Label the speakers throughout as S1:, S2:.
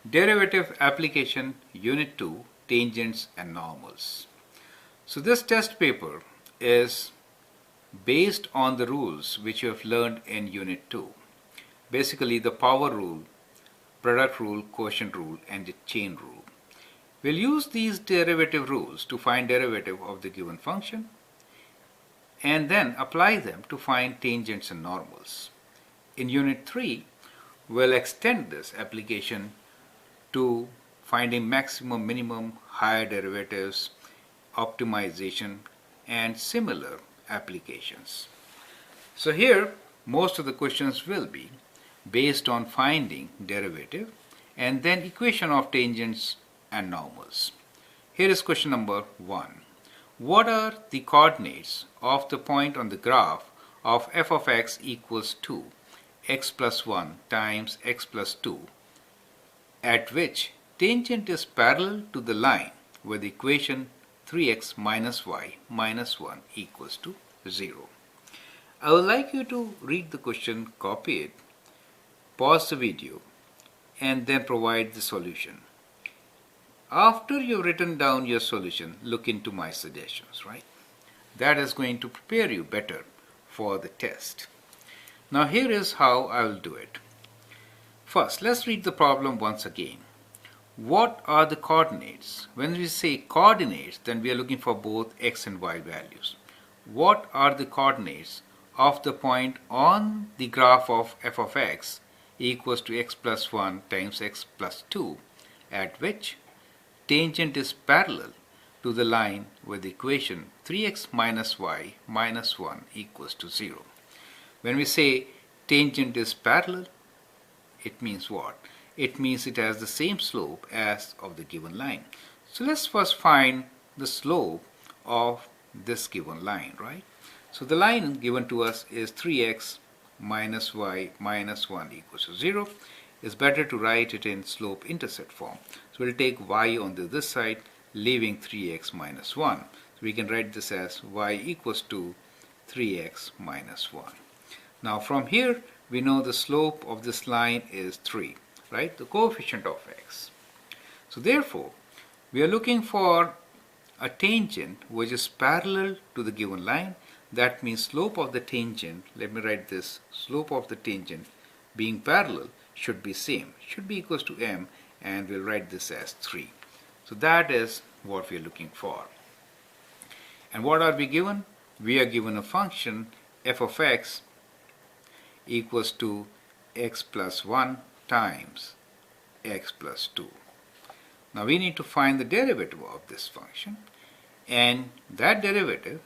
S1: Derivative Application Unit 2, Tangents and Normals. So this test paper is based on the rules which you have learned in Unit 2. Basically the power rule, product rule, quotient rule and the chain rule. We'll use these derivative rules to find derivative of the given function and then apply them to find tangents and normals. In Unit 3, we'll extend this application to finding maximum, minimum, higher derivatives, optimization, and similar applications. So here, most of the questions will be based on finding derivative and then equation of tangents and normals. Here is question number 1. What are the coordinates of the point on the graph of f of x equals to x plus 1 times x plus 2 at which tangent is parallel to the line with the equation 3x minus y minus 1 equals to 0. I would like you to read the question, copy it, pause the video, and then provide the solution. After you've written down your solution, look into my suggestions, right? That is going to prepare you better for the test. Now here is how I will do it. First, let's read the problem once again. What are the coordinates? When we say coordinates, then we are looking for both x and y values. What are the coordinates of the point on the graph of f of x equals to x plus 1 times x plus 2 at which tangent is parallel to the line with the equation 3x minus y minus 1 equals to 0. When we say tangent is parallel, it means what? It means it has the same slope as of the given line. So let's first find the slope of this given line, right? So the line given to us is 3x minus y minus 1 equals to 0. It's better to write it in slope intercept form. So we'll take y on this side, leaving 3x minus 1. So we can write this as y equals to 3x minus 1. Now from here, we know the slope of this line is 3, right? The coefficient of x. So therefore, we are looking for a tangent which is parallel to the given line. That means slope of the tangent, let me write this, slope of the tangent being parallel should be same, should be equals to m, and we'll write this as 3. So that is what we are looking for. And what are we given? We are given a function f of x equals to x plus 1 times x plus 2. Now we need to find the derivative of this function, and that derivative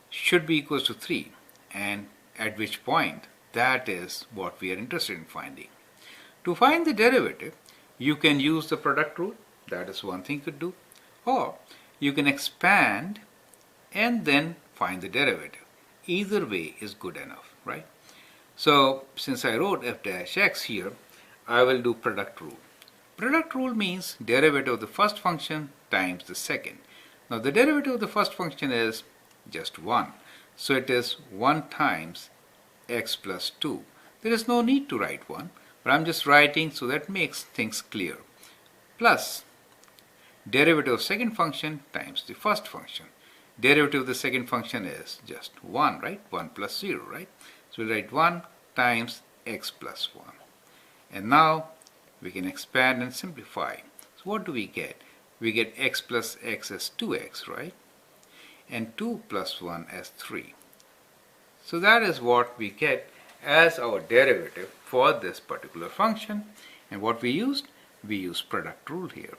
S1: should be equals to 3, and at which point that is what we are interested in finding. To find the derivative, you can use the product rule, that is one thing you could do, or you can expand and then find the derivative. Either way is good enough, right? So since I wrote f dash x here, I will do product rule. Product rule means derivative of the first function times the second. Now the derivative of the first function is just 1. So it is 1 times x plus 2. There is no need to write 1, but I'm just writing so that makes things clear. Plus derivative of second function times the first function. Derivative of the second function is just 1, right? 1 plus 0, right? So we write 1 times x plus 1. And now we can expand and simplify. So what do we get? We get x plus x as 2x, right? And 2 plus 1 as 3. So that is what we get as our derivative for this particular function. And what we used? We used product rule here.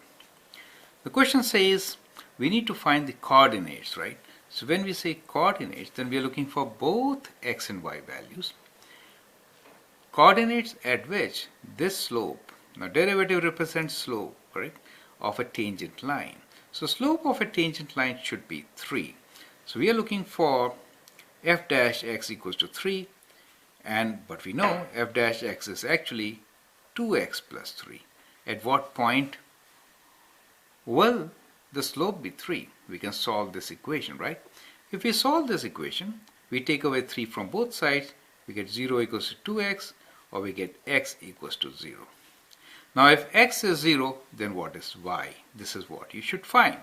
S1: The question says we need to find the coordinates, right? So when we say coordinates, then we are looking for both x and y values. Coordinates at which this slope, now derivative represents slope, correct, of a tangent line. So slope of a tangent line should be 3. So we are looking for f dash x equals to 3, but we know f dash x is actually 2x plus 3. At what point will the slope be 3? We can solve this equation, right? If we solve this equation, we take away 3 from both sides, we get 0 equals to 2x, or we get x equals to 0. Now if x is 0, then what is y? This is what you should find.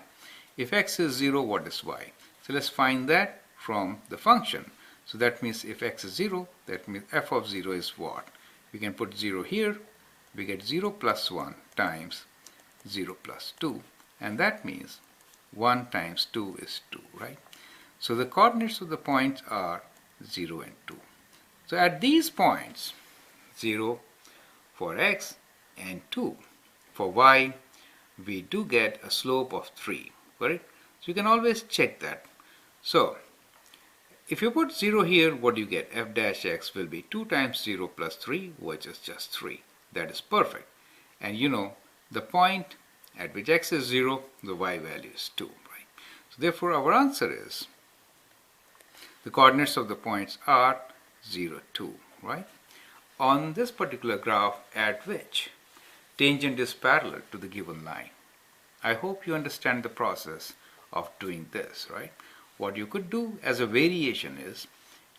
S1: If x is 0, what is y? So let's find that from the function. So that means if x is 0, that means f of 0 is what? We can put 0 here. We get 0 plus 1 times 0 plus 2. And that means 1 times 2 is 2, right? So the coordinates of the points are 0 and 2. So at these points, 0 for x and 2 for y, we do get a slope of 3, correct? So you can always check that. So if you put 0 here, what do you get? F dash x will be 2 times 0 plus 3, which is just 3. That is perfect. And you know, the point at which x is 0, the y value is 2, right? So therefore, our answer is the coordinates of the points are 0, 2, right? On this particular graph at which tangent is parallel to the given line. I hope you understand the process of doing this, right? What you could do as a variation is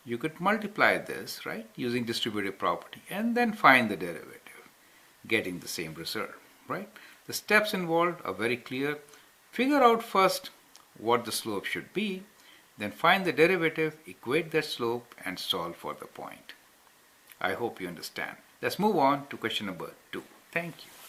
S1: you could multiply this, right, using distributive property and then find the derivative, getting the same result, right? The steps involved are very clear. Figure out first what the slope should be, then find the derivative, equate that slope and solve for the point. I hope you understand. Let's move on to question number 2. Thank you.